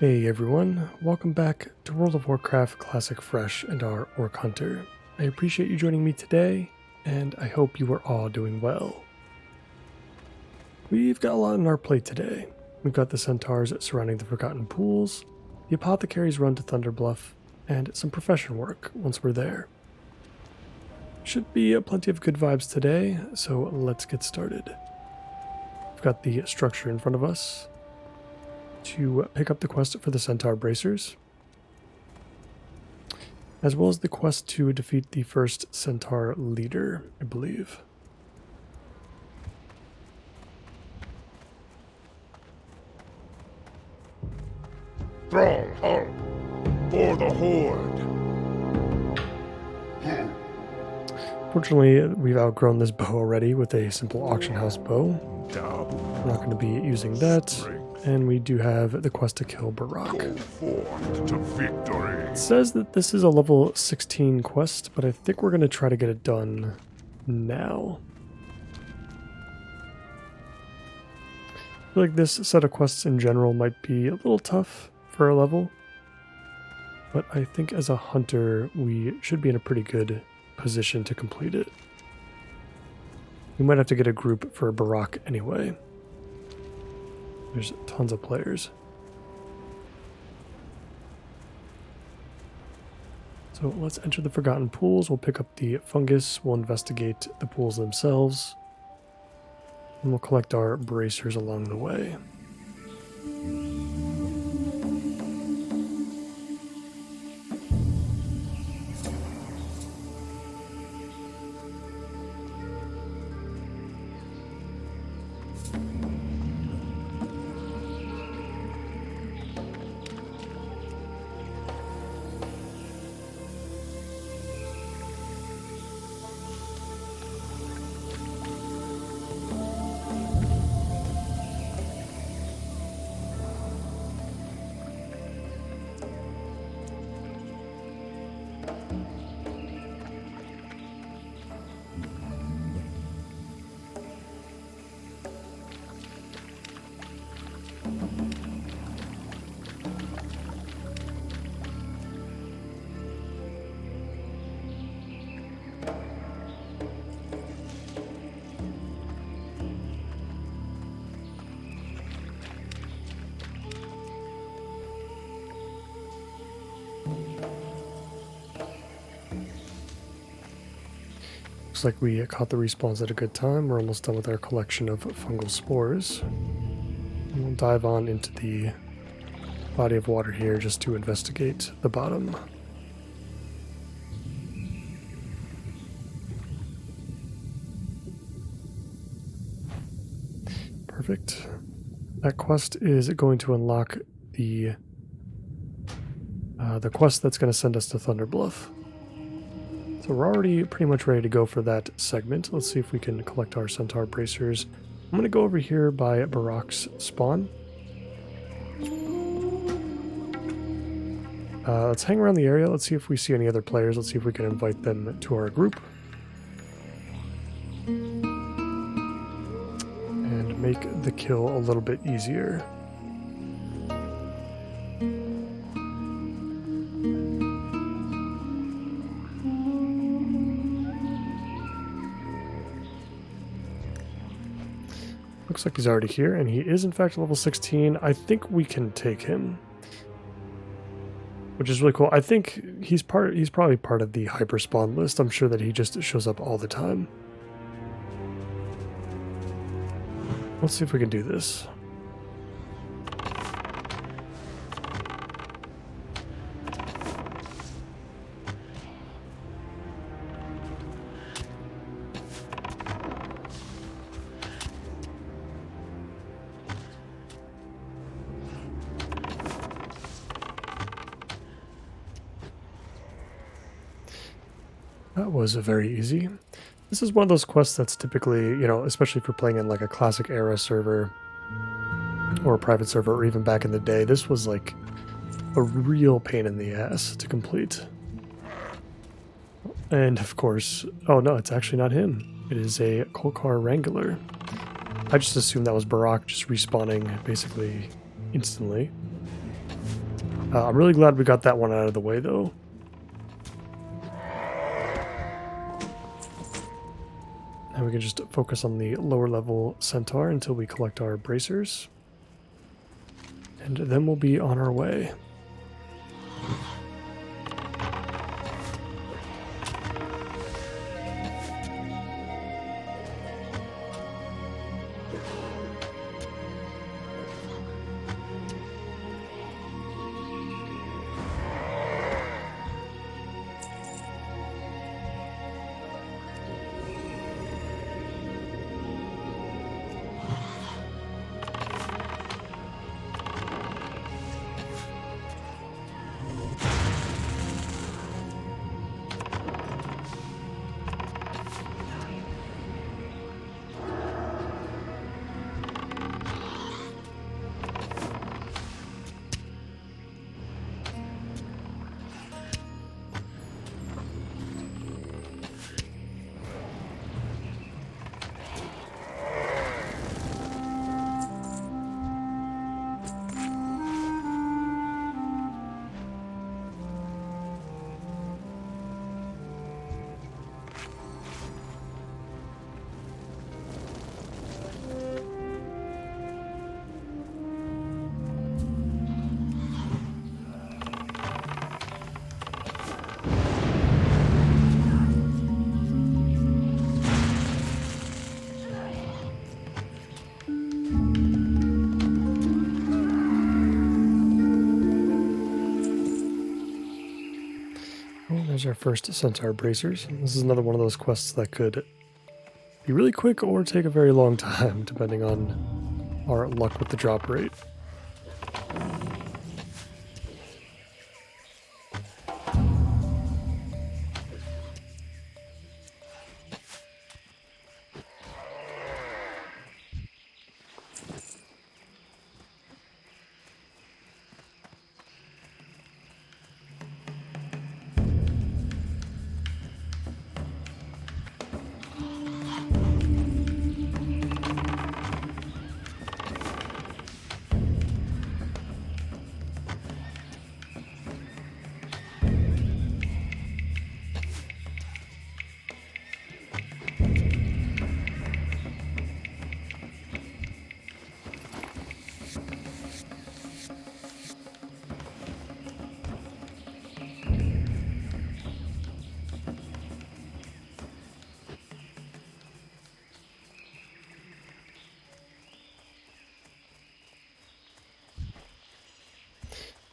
Hey everyone, welcome back to World of Warcraft Classic Fresh and our Orc Hunter. I appreciate you joining me today, and I hope you are all doing well. We've got a lot on our plate today. We've got the centaurs surrounding the Forgotten Pools, the apothecary's run to Thunderbluff, and some profession work once we're there. Should be plenty of good vibes today, so let's get started. We've got the structure in front of us to pick up the quest for the Centaur Bracers, as well as the quest to defeat the first Centaur leader, I believe. Stronghold for the Horde. Fortunately, we've outgrown this bow already with a simple auction house bow. We're not going to be using that. And we do have the quest to kill Barak. Go forth to victory. It says that this is a level 16 quest, but I think we're going to try to get it done now. I feel like this set of quests in general might be a little tough for a level, but I think as a hunter we should be in a pretty good position to complete it. We might have to get a group for Barak anyway. There's tons of players. So let's enter the Forgotten Pools. We'll pick up the fungus. We'll investigate the pools themselves. And we'll collect our bracers along the way. Looks like we caught the respawns at a good time. We're almost done with our collection of fungal spores. And we'll dive on into the body of water here just to investigate the bottom. Perfect. That quest is going to unlock the quest that's going to send us to Thunderbluff. So we're already pretty much ready to go for that segment. Let's see if we can collect our Centaur Bracers. I'm going to go over here by Barak's spawn. Let's hang around the area. Let's see if we see any other players. Let's see if we can invite them to our group. And make the kill a little bit easier. Looks like he's already here, and he is in fact level 16. I think we can take him, which is really cool. I think he's probably part of the hyper spawn list. I'm sure that he just shows up all the time. Let's see if we can do this. That was very easy. This is one of those quests that's typically, you know, especially if you're playing in like a classic era server or a private server, or even back in the day, this was like a real pain in the ass to complete. And of course, oh no, it's actually not him. It is a Kolkar Wrangler. I just assumed that was Barak just respawning basically instantly. I'm really glad we got that one out of the way, though. Now we can just focus on the lower level centaur until we collect our bracers. And then we'll be on our way. There's our first centaur bracers. This is another one of those quests that could be really quick or take a very long time, depending on our luck with the drop rate.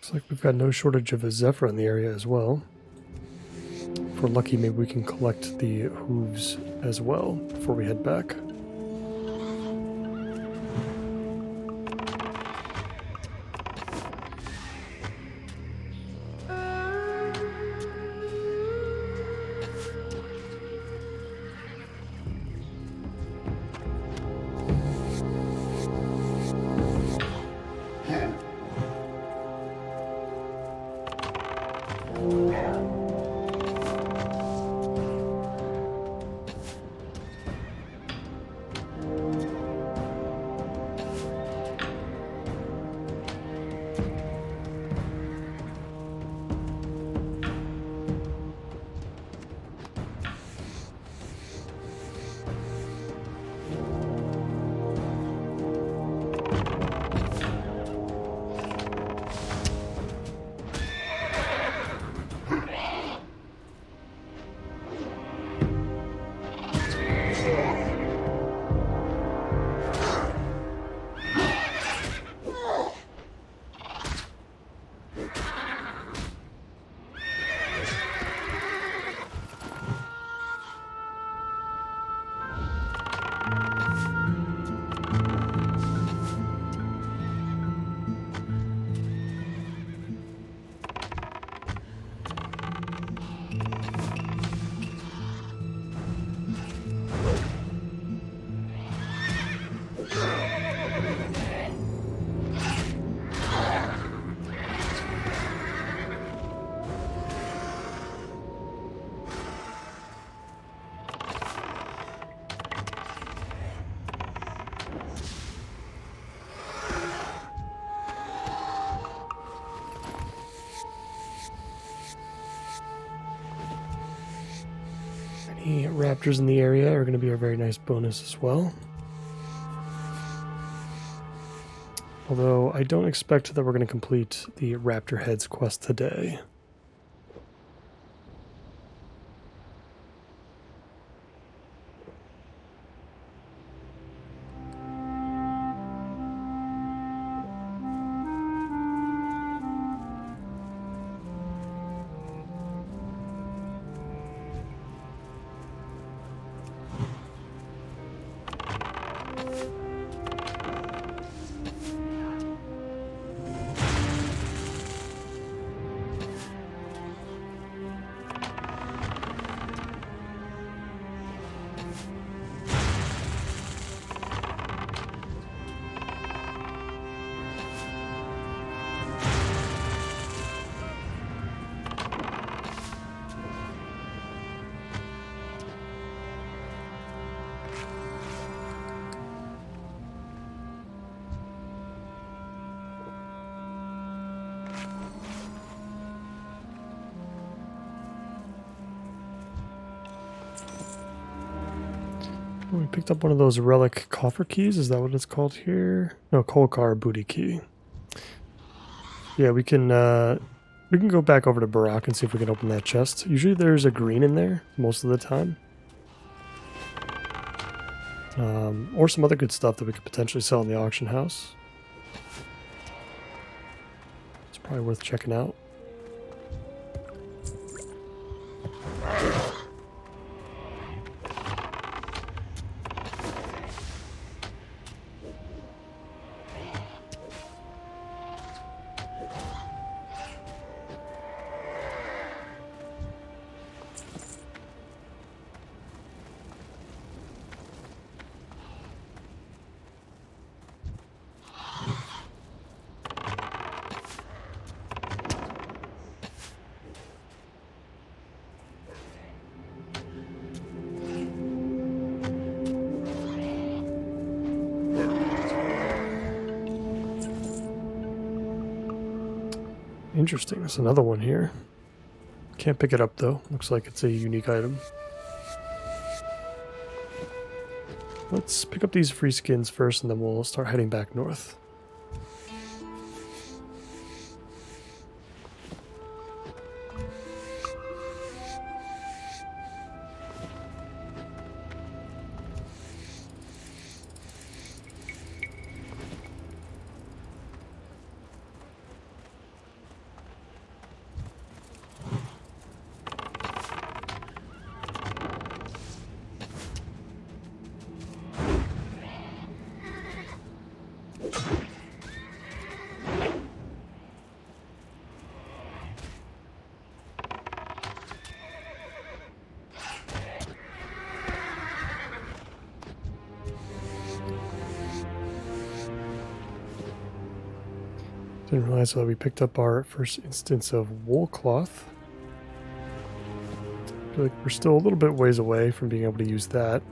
Looks like we've got no shortage of a Zephyr in the area as well. If we're lucky, maybe we can collect the hooves as well before we head back. Any raptors in the area are going to be a very nice bonus as well. Although I don't expect that we're going to complete the Raptor Heads quest today. We picked up one of those relic coffer keys. Is that what it's called here? No, Kolkar booty key. Yeah, we can go back over to Barak and see if we can open that chest. Usually there's a green in there most of the time. Or some other good stuff that we could potentially sell in the auction house. It's probably worth checking out. Interesting. There's another one here. Can't pick it up though. Looks like it's a unique item. Let's pick up these free skins first and then we'll start heading back north. Didn't realize that we picked up our first instance of wool cloth. I feel like we're still a little bit ways away from being able to use that.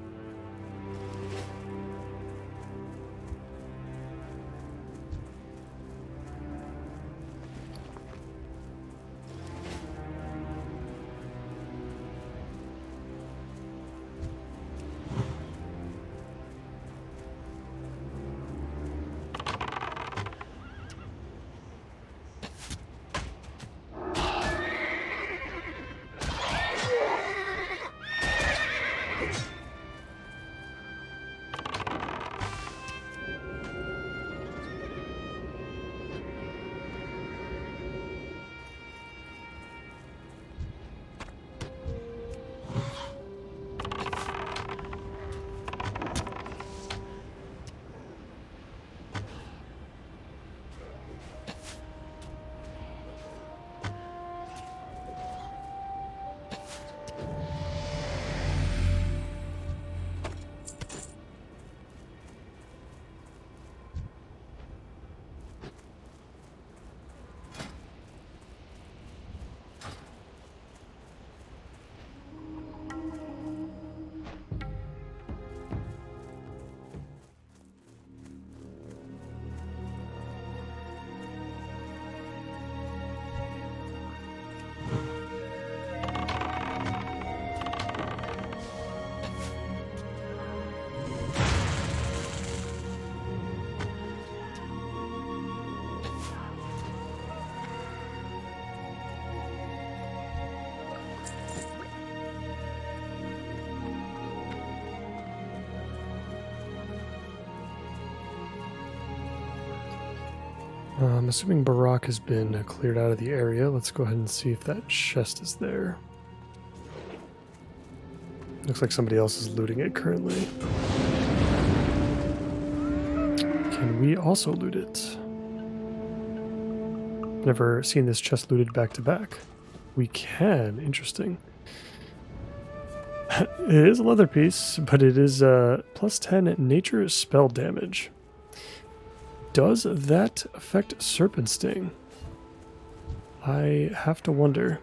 I'm assuming Barak has been cleared out of the area. Let's go ahead and see if that chest is there. Looks like somebody else is looting it currently. Can we also loot it? Never seen this chest looted back to back. We can. Interesting. It is a leather piece, but it is plus 10 nature spell damage. Does that affect Serpent Sting? I have to wonder.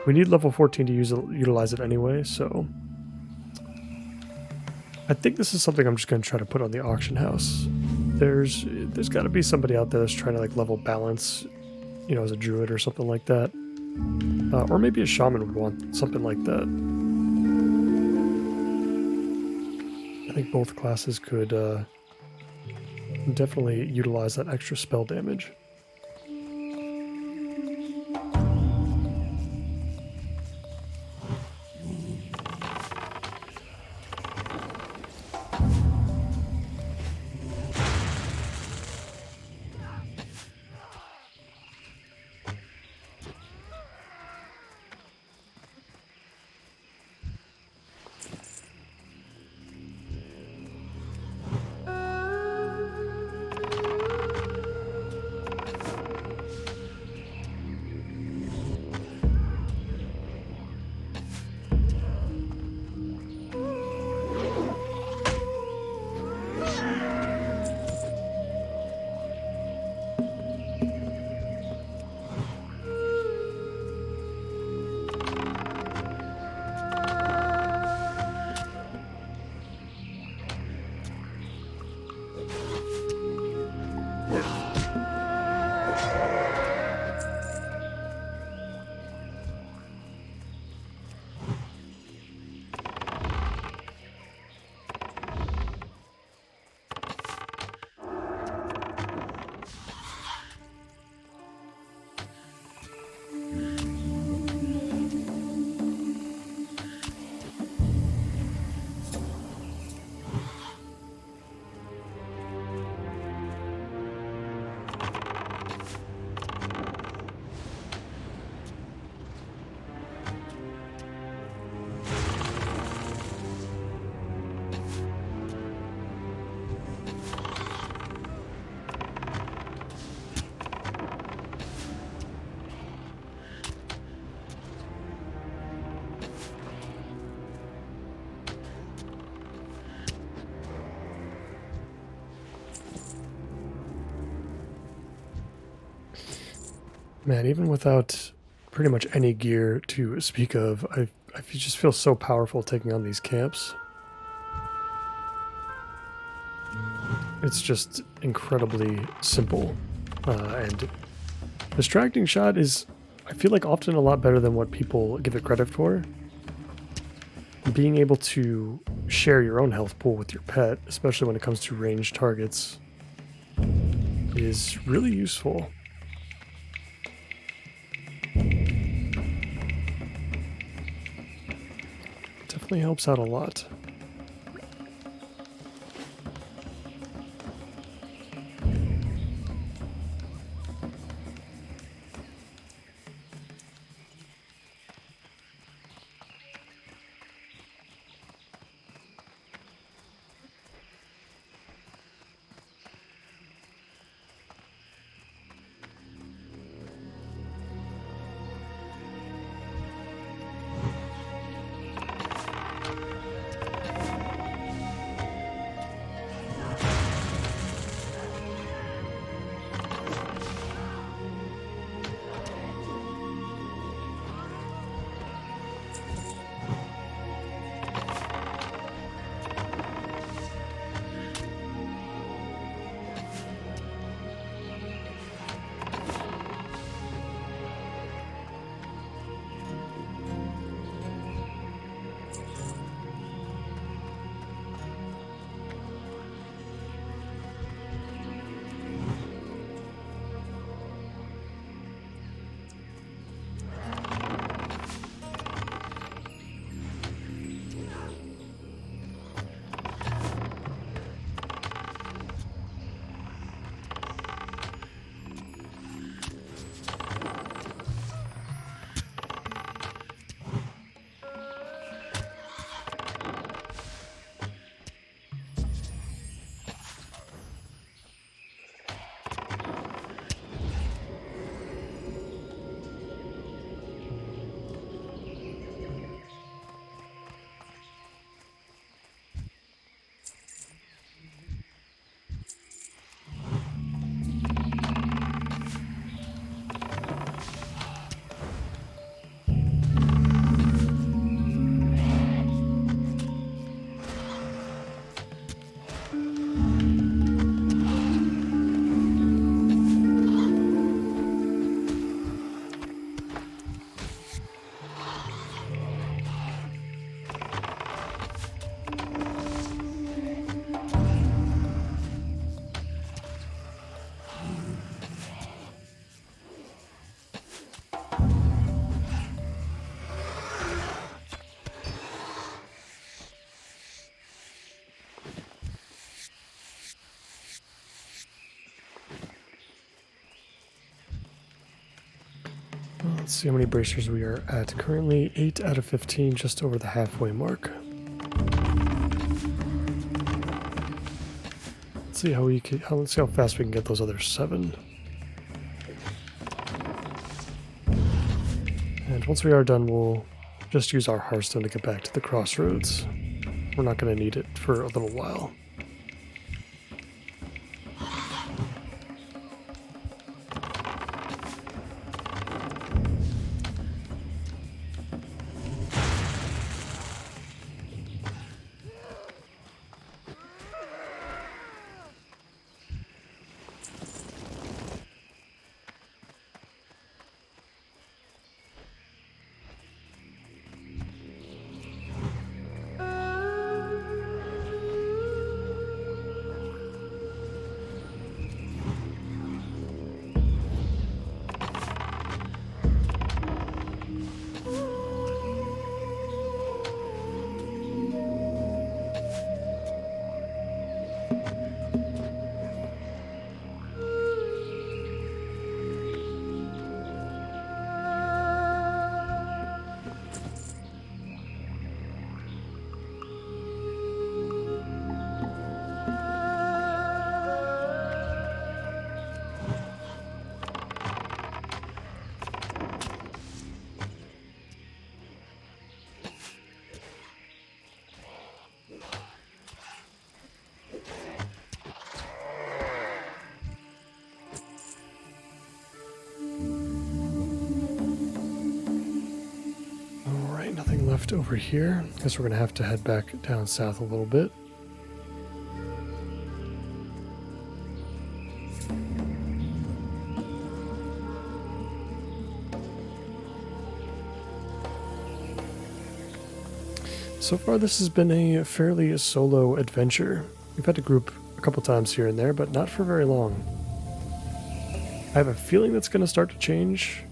We need level 14 to utilize it anyway, so I think this is something I'm just going to try to put on the auction house. There's got to be somebody out there that's trying to like level balance, you know, as a druid or something like that. Or maybe a shaman would want something like that. I think both classes could definitely utilize that extra spell damage. Man, even without pretty much any gear to speak of, I just feel so powerful taking on these camps. It's just incredibly simple. And distracting shot is, I feel like, often a lot better than what people give it credit for. Being able to share your own health pool with your pet, especially when it comes to ranged targets, is really useful. Definitely helps out a lot. Let's see how many bracers we are at. Currently 8 out of 15, just over the halfway mark. Let's see let's see how fast we can get those other 7. And once we are done, we'll just use our Hearthstone to get back to the crossroads. We're not going to need it for a little while. Left over here. Guess we're gonna have to head back down south a little bit. So far this has been a fairly solo adventure. We've had to group a couple times here and there, but not for very long. I have a feeling that's gonna start to change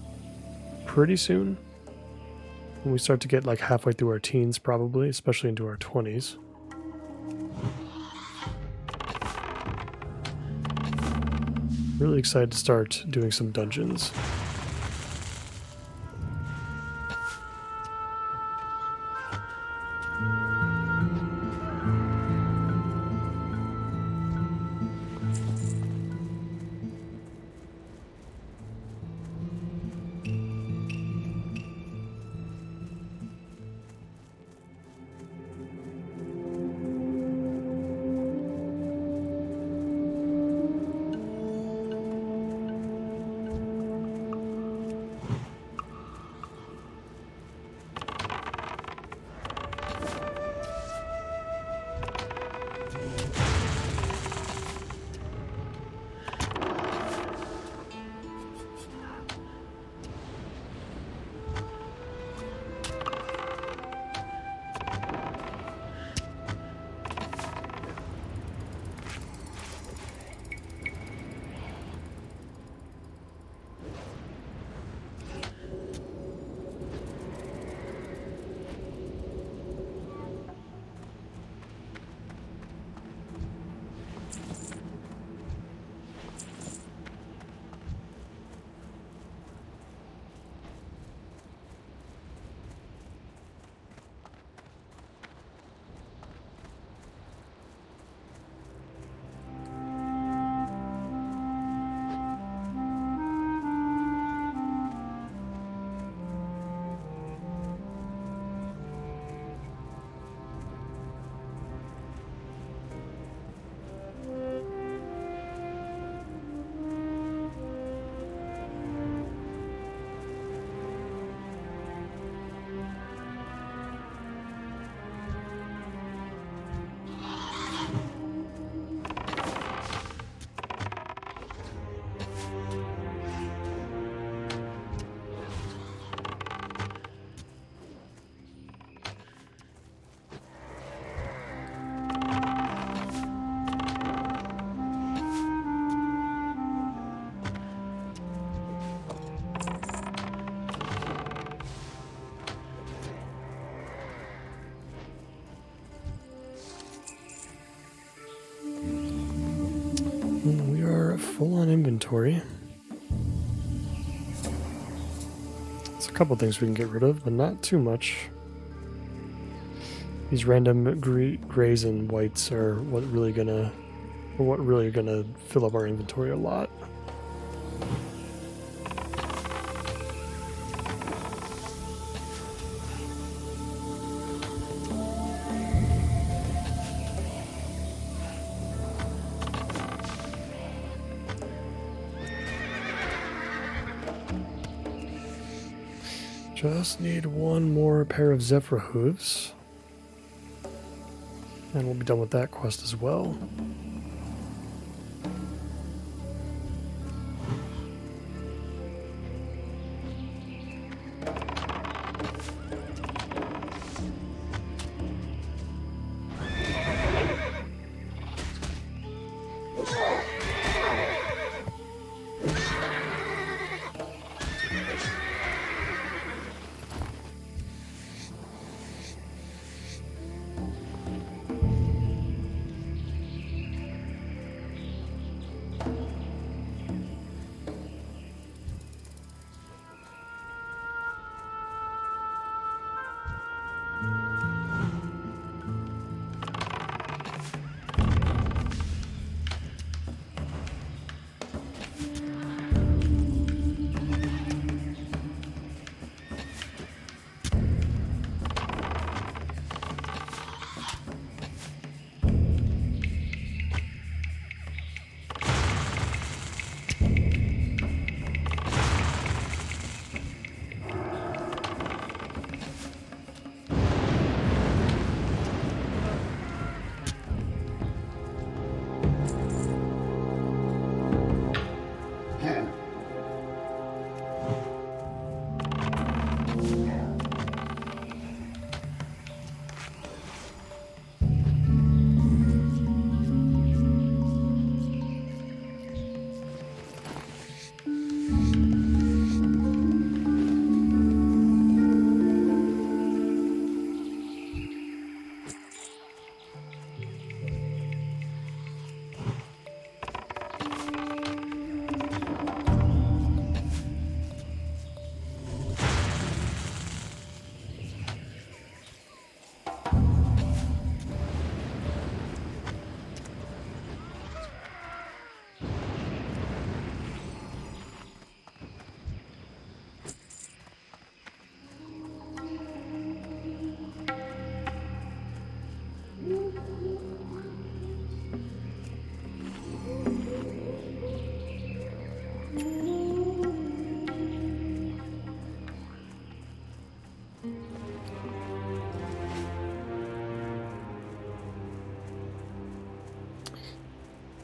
pretty soon. When we start to get like halfway through our teens, probably, especially into our 20s. Really excited to start doing some dungeons. Full on inventory. There's a couple things we can get rid of, but not too much. These random grays and whites are what really gonna fill up our inventory a lot. Just need one more pair of Zephyr hooves. And we'll be done with that quest as well.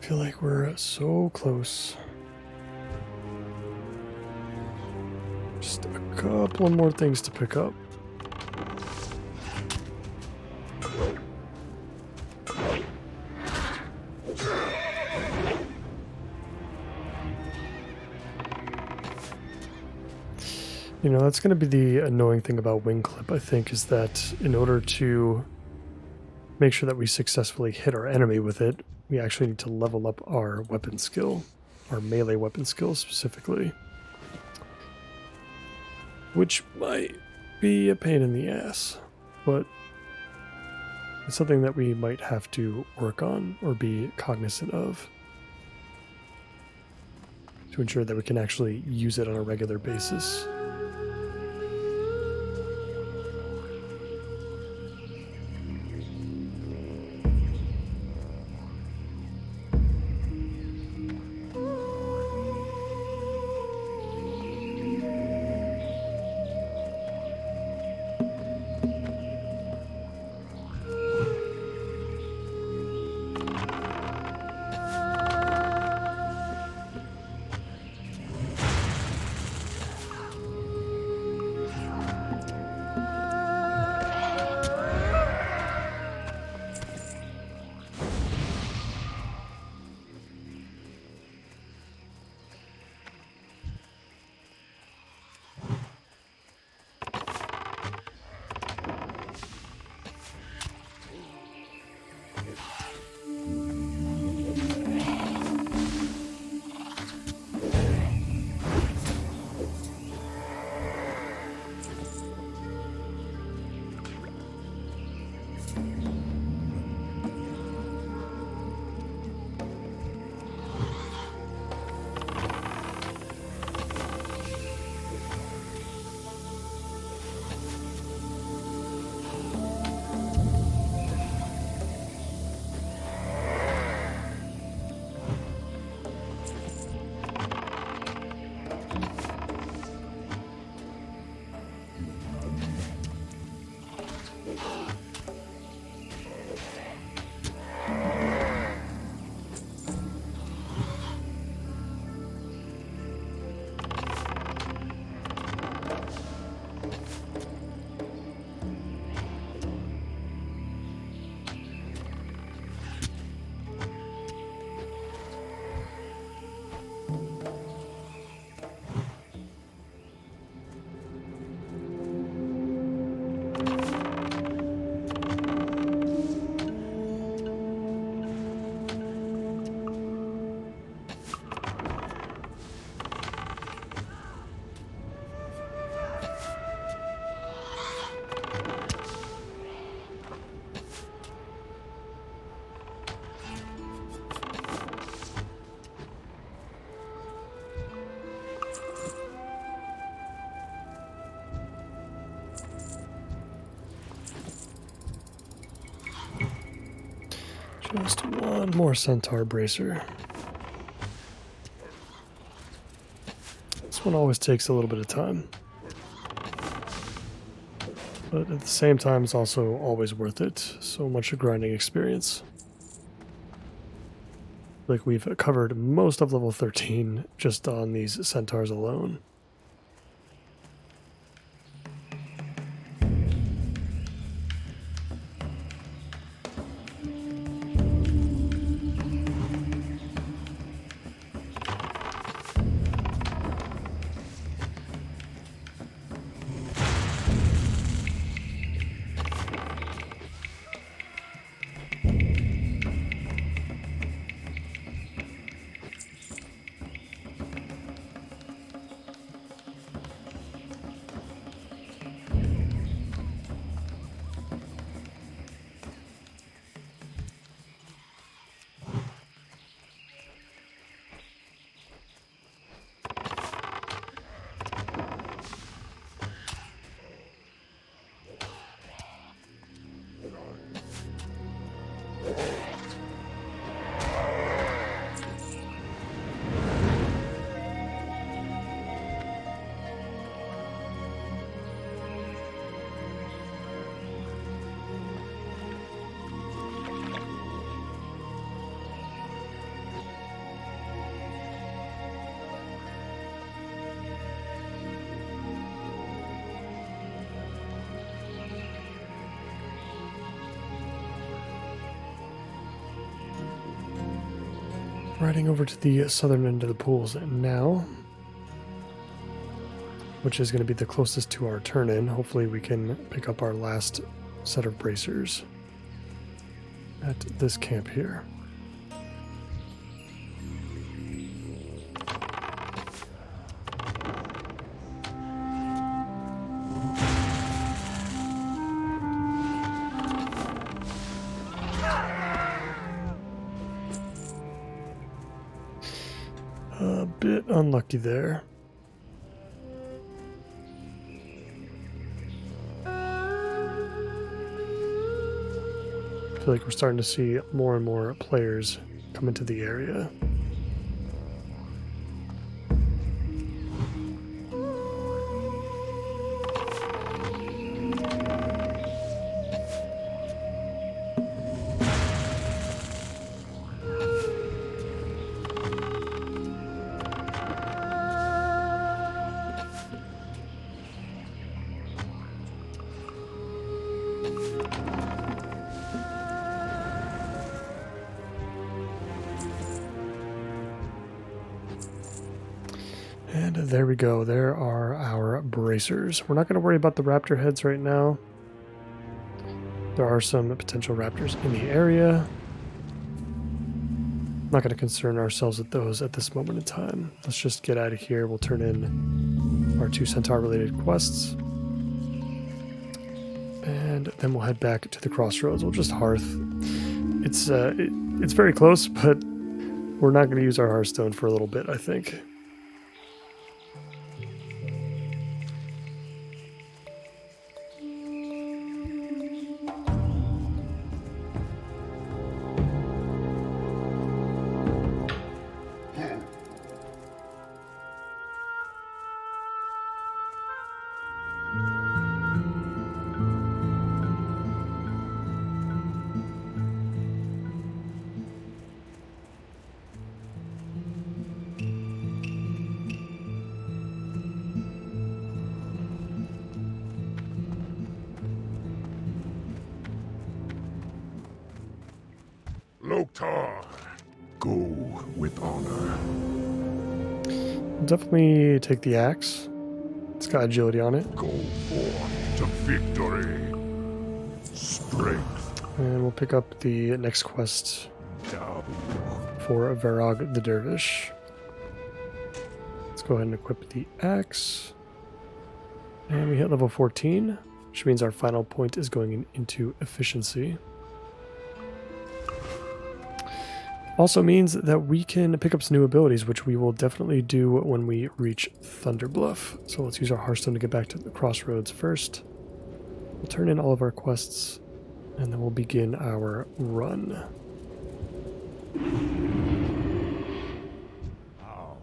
I feel like we're so close. Just a couple more things to pick up. You know, that's going to be the annoying thing about Wing Clip, I think, is that in order to make sure that we successfully hit our enemy with it, we actually need to level up our weapon skill, our melee weapon skill specifically. Which might be a pain in the ass, but it's something that we might have to work on or be cognizant of to ensure that we can actually use it on a regular basis. Just one more centaur bracer. This one always takes a little bit of time. But at the same time, it's also always worth it. So much grinding experience. Like we've covered most of level 13 just on these centaurs alone. Riding over to the southern end of the pools now, which is going to be the closest to our turn-in. Hopefully we can pick up our last set of bracers at this camp here. A bit unlucky there. I feel like we're starting to see more and more players come into the area. And there we go. There are our bracers. We're not going to worry about the raptor heads right now. There are some potential raptors in the area. Not going to concern ourselves with those at this moment in time. Let's just get out of here. We'll turn in our 2 centaur-related quests. And then we'll head back to the crossroads. We'll just hearth. It's very close, but we're not going to use our hearthstone for a little bit, I think. Loktar, go with honor. Definitely take the axe. It's got agility on it. Go forth to victory. Strength. And we'll pick up the next quest Double. for Varog the Dervish. Let's go ahead and equip the axe. And we hit level 14, which means our final point is going into efficiency. Also means that we can pick up some new abilities, which we will definitely do when we reach Thunderbluff. So let's use our Hearthstone to get back to the crossroads first. We'll turn in all of our quests, and then we'll begin our run. Ow.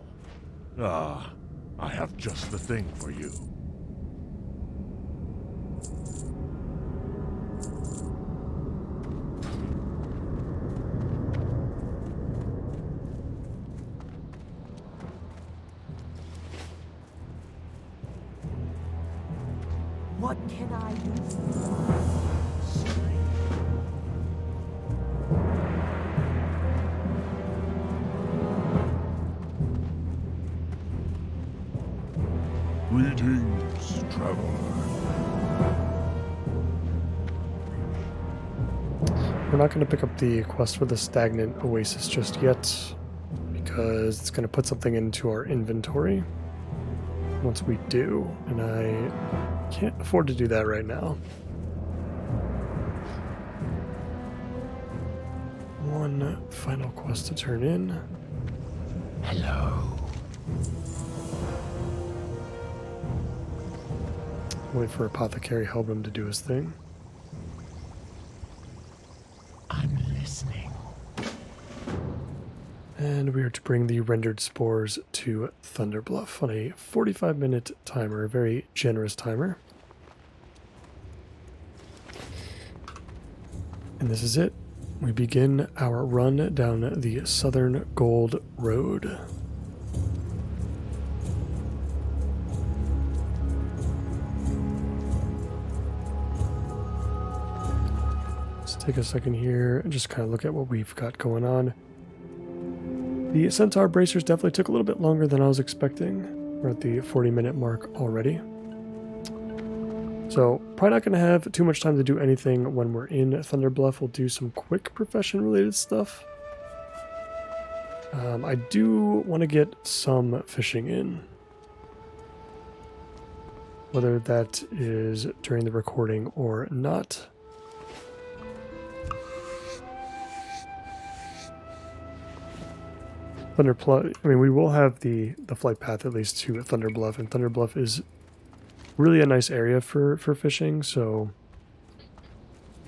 Ah, I have just the thing for you. What can I do for you? Greetings, traveler. We're not going to pick up the quest for the stagnant oasis just yet, because it's going to put something into our inventory once we do, and I can't afford to do that right now. One final quest to turn in. Hello. Wait for Apothecary Helbram to do his thing. I'm listening. And we are to bring the rendered spores to Thunderbluff on a 45-minute timer, a very generous timer. And this is it. We begin our run down the Southern Gold Road. Let's take a second here and just kind of look at what we've got going on. The Centaur bracers definitely took a little bit longer than I was expecting. We're at the 40-minute mark already. So, probably not going to have too much time to do anything when we're in Thunderbluff. We'll do some quick profession-related stuff. I do want to get some fishing in. Whether that is during the recording or not. I mean, we will have the flight path at least to Thunderbluff, and Thunderbluff is really a nice area for fishing, so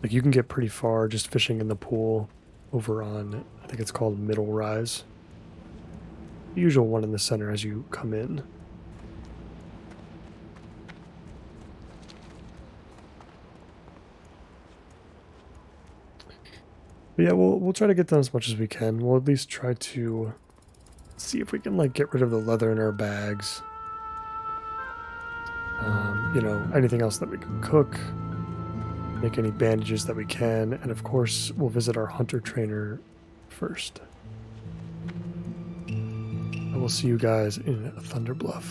like you can get pretty far just fishing in the pool over on, I think it's called Middle Rise. The usual one in the center as you come in. But yeah, we'll try to get done as much as we can. We'll at least try to see if we can like get rid of the leather in our bags. You know, anything else that we can cook, make any bandages that we can, and of course we'll visit our hunter trainer first. I will see you guys in Thunderbluff.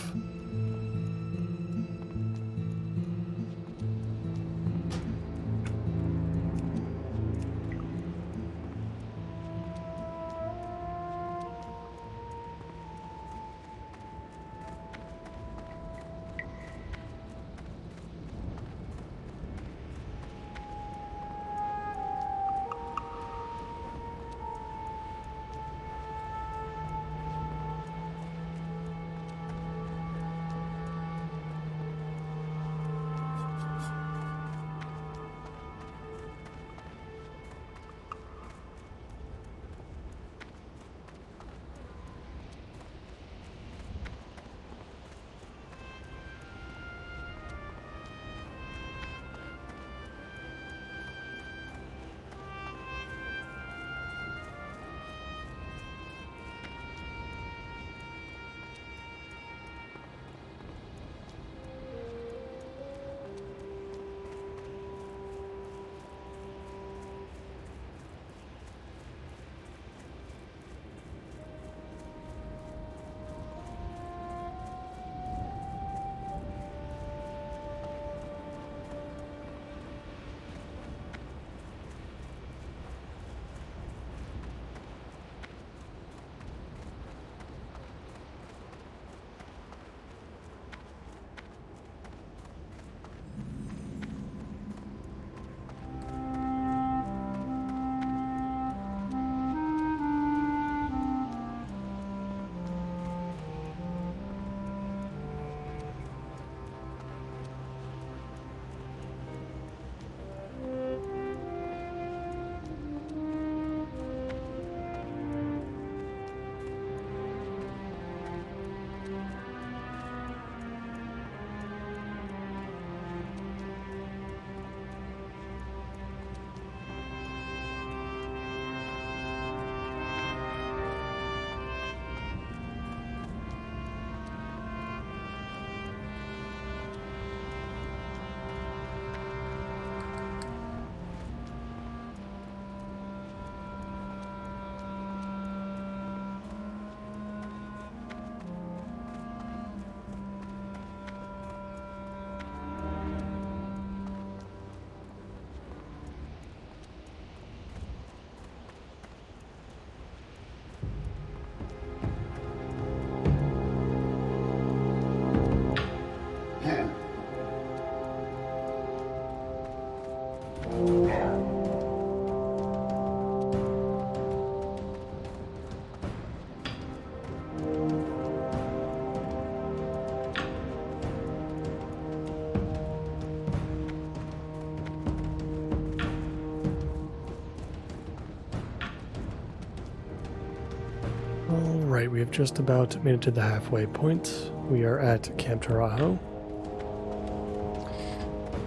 Alright, we have just about made it to the halfway point. We are at Camp Tarajo,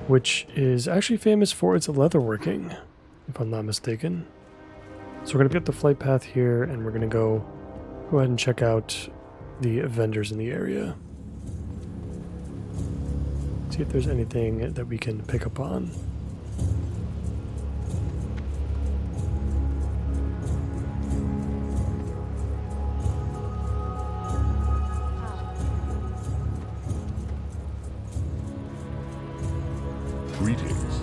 which is actually famous for its leatherworking, if I'm not mistaken. So we're going to get the flight path here, and we're going to go ahead and check out the vendors in the area. See if there's anything that we can pick up on. Greetings,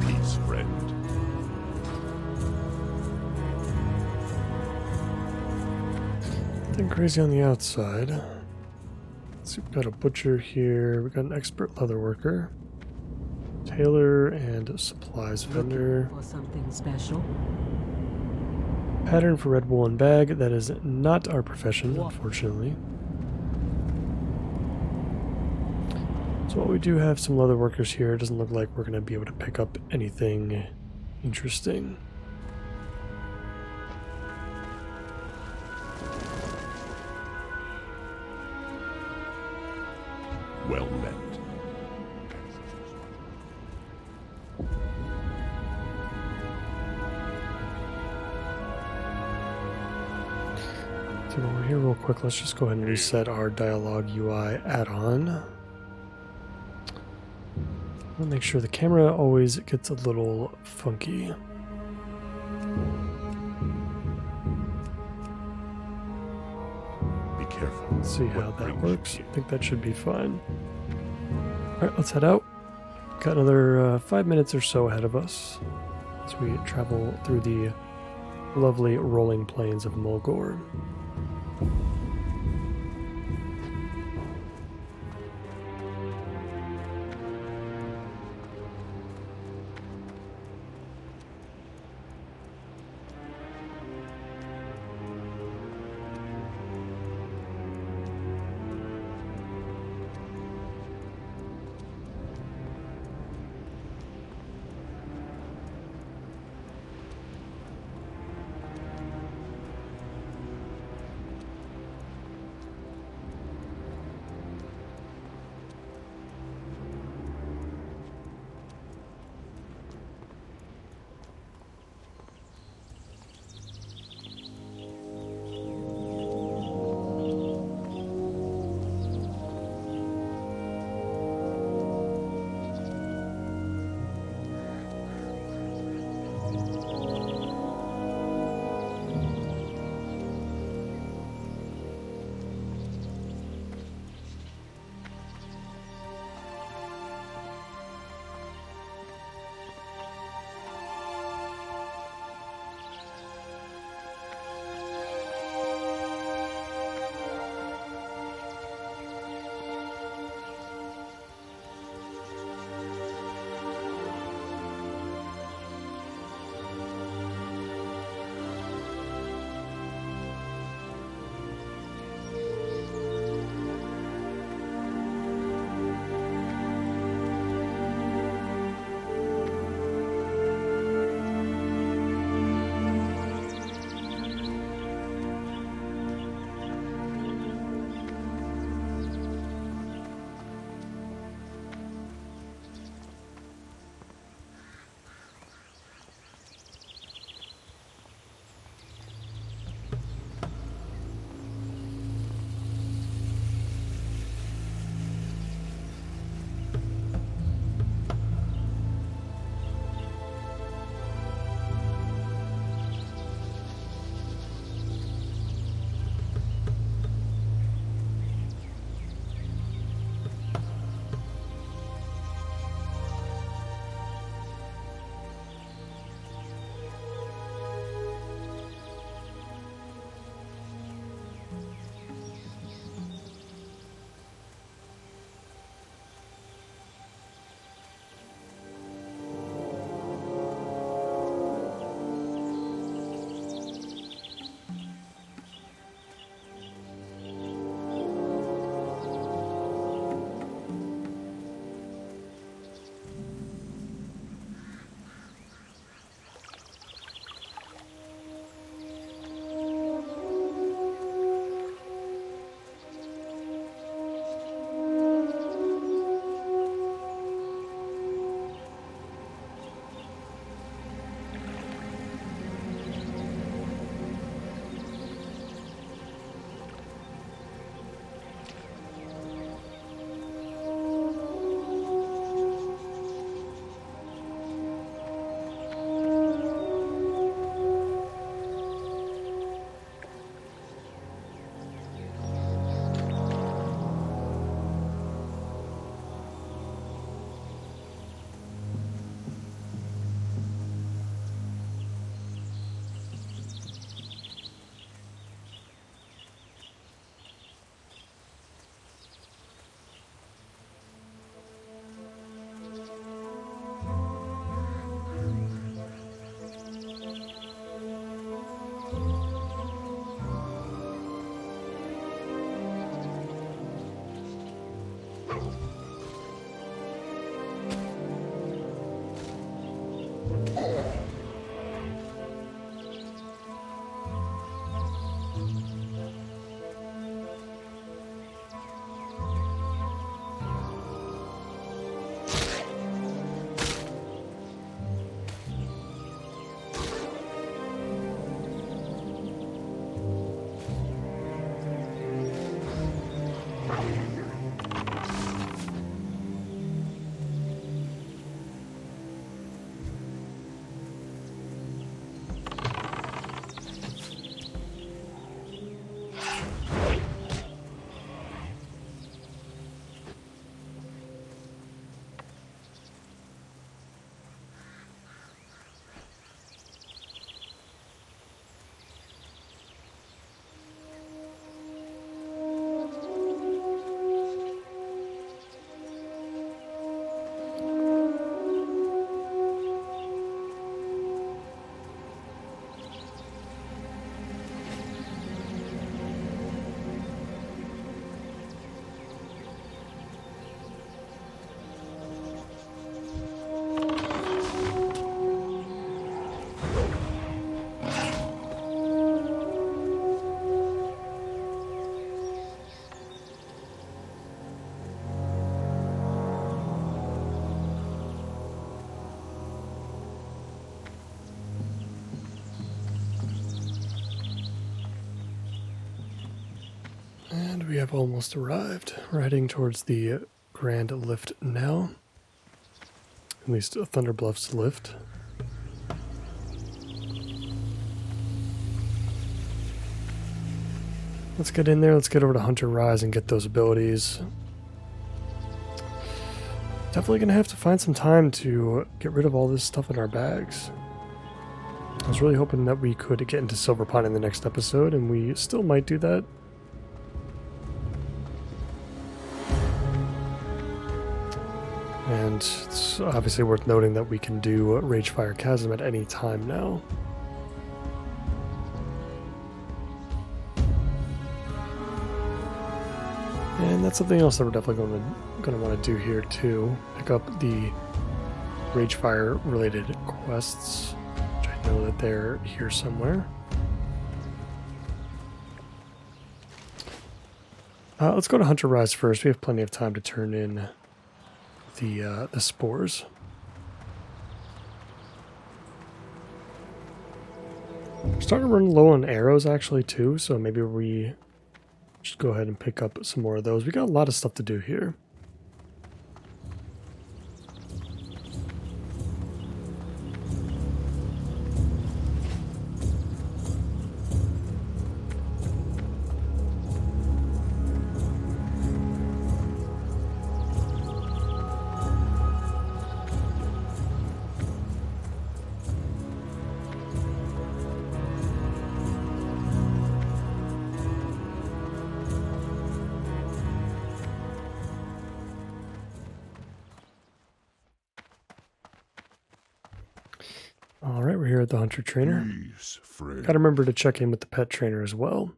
peace friend. Nothing crazy on the outside. Let's see, we got a butcher here. We got an expert leather worker, tailor, and supplies vendor. For something special? Pattern for red woolen bag. That is not our profession, unfortunately. So while we do have some leather workers here, it doesn't look like we're going to be able to pick up anything interesting. Well met. So while we're here real quick, let's just go ahead and reset our dialogue UI add-on. I'll make sure the camera always gets a little funky. Be careful. Let's see how What that brings you works. here? I think that should be fine. Alright, let's head out. Got another 5 minutes or so ahead of us as we travel through the lovely rolling plains of Mulgore. And we have almost arrived. We're heading towards the Grand Lift now. At least Thunder Bluff's lift. Let's get in there. Let's get over to Hunter Rise and get those abilities. Definitely going to have to find some time to get rid of all this stuff in our bags. I was really hoping that we could get into Silver Pine in the next episode, and we still might do that. And it's obviously worth noting that we can do Ragefire Chasm at any time now. And that's something else that we're definitely going to want to do here too. Pick up the Ragefire related quests, which I know that they're here somewhere. Let's go to Hunter Rise first. We have plenty of time to turn in the spores. We're starting to run low on arrows actually too, so maybe we should go ahead and pick up some more of those. We got a lot of stuff to do here. All right, we're here at the Hunter Trainer. Got to remember to check in with the pet trainer as well.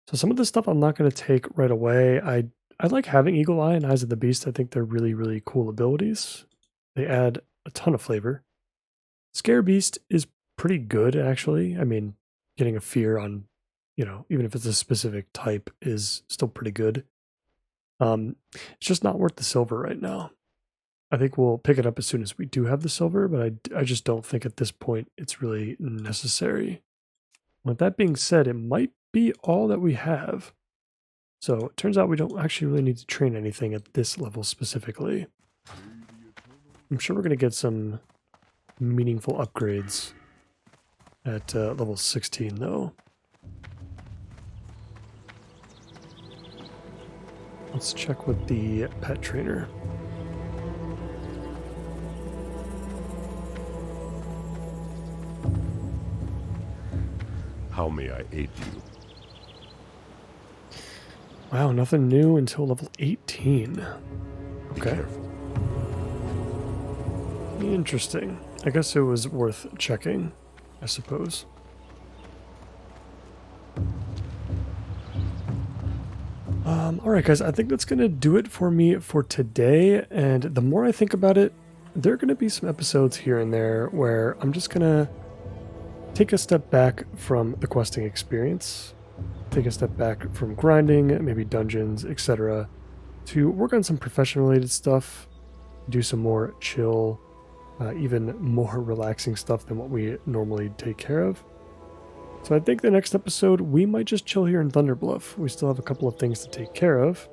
So some of this stuff I'm not going to take right away. I like having Eagle Eye and Eyes of the Beast. I think they're really, really cool abilities. They add a ton of flavor. Scare Beast is pretty good, actually. I mean, getting a fear on, even if it's a specific type is still pretty good. It's just not worth the silver right now. I think we'll pick it up as soon as we do have the silver, but I just don't think at this point it's really necessary. With that being said, it might be all that we have. So it turns out we don't actually really need to train anything at this level specifically. I'm sure we're going to get some meaningful upgrades at level 16 though. Let's check with the pet trainer. How may I aid you? Wow, nothing new until level 18. Be Okay. careful. Interesting. I guess it was worth checking, I suppose. Alright guys, I think that's going to do it for me for today, and the more I think about it, there are going to be some episodes here and there where I'm just going to take a step back from the questing experience, take a step back from grinding, maybe dungeons, etc., to work on some profession-related stuff, do some more chill, even more relaxing stuff than what we normally take care of. So I think the next episode, we might just chill here in Thunderbluff. We still have a couple of things to take care of.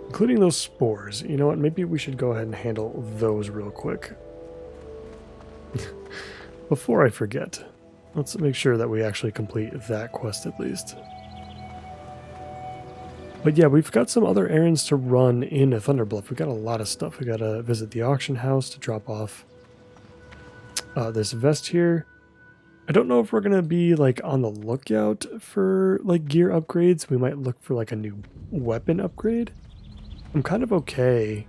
Including those spores. You know what? Maybe we should go ahead and handle those real quick. Before I forget, let's make sure that we actually complete that quest at least. But yeah, we've got some other errands to run in Thunderbluff. We've got a lot of stuff. We got to visit the auction house to drop off this vest here. I don't know if we're going to be like on the lookout for like gear upgrades. We might look for like a new weapon upgrade. I'm kind of okay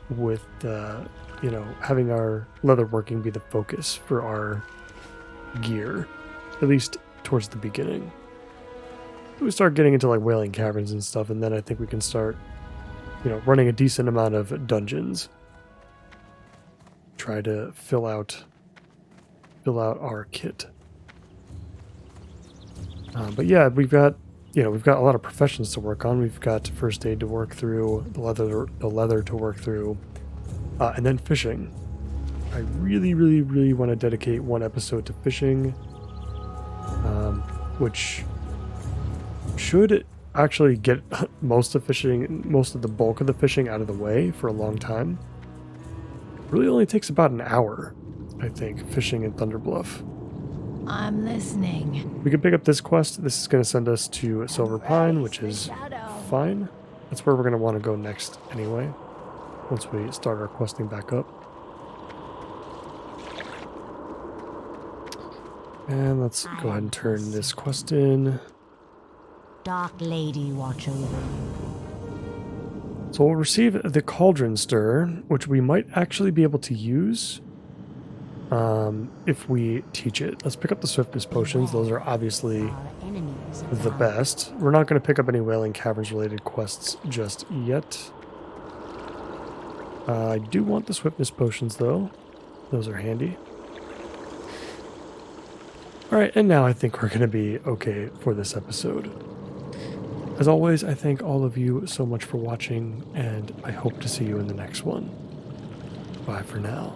with, you know, having our leatherworking be the focus for our gear, at least towards the beginning. We start getting into like whaling caverns and stuff, and then I think we can start, you know, running a decent amount of dungeons. Try to fill out our kit. But yeah, we've got a lot of professions to work on. We've got first aid to work through, the leather to work through, and then fishing. I really, really, really want to dedicate one episode to fishing, which should actually get most of the bulk of the fishing out of the way for a long time. It really only takes about an hour, I think, fishing in Thunderbluff. I'm listening. We can pick up this quest. This is going to send us to Silver Pine, which is fine. That's where we're going to want to go next anyway, once we start our questing back up. And let's go ahead and turn this quest in. Dark Lady watch over you. So we'll receive the Cauldron Stir, which we might actually be able to use if we teach it. Let's pick up the Swiftness Potions. Those are obviously the best. We're not going to pick up any Whaling Caverns related quests just yet. I do want the Swiftness Potions though. Those are handy. Alright, and now I think we're going to be okay for this episode. As always, I thank all of you so much for watching, and I hope to see you in the next one. Bye for now.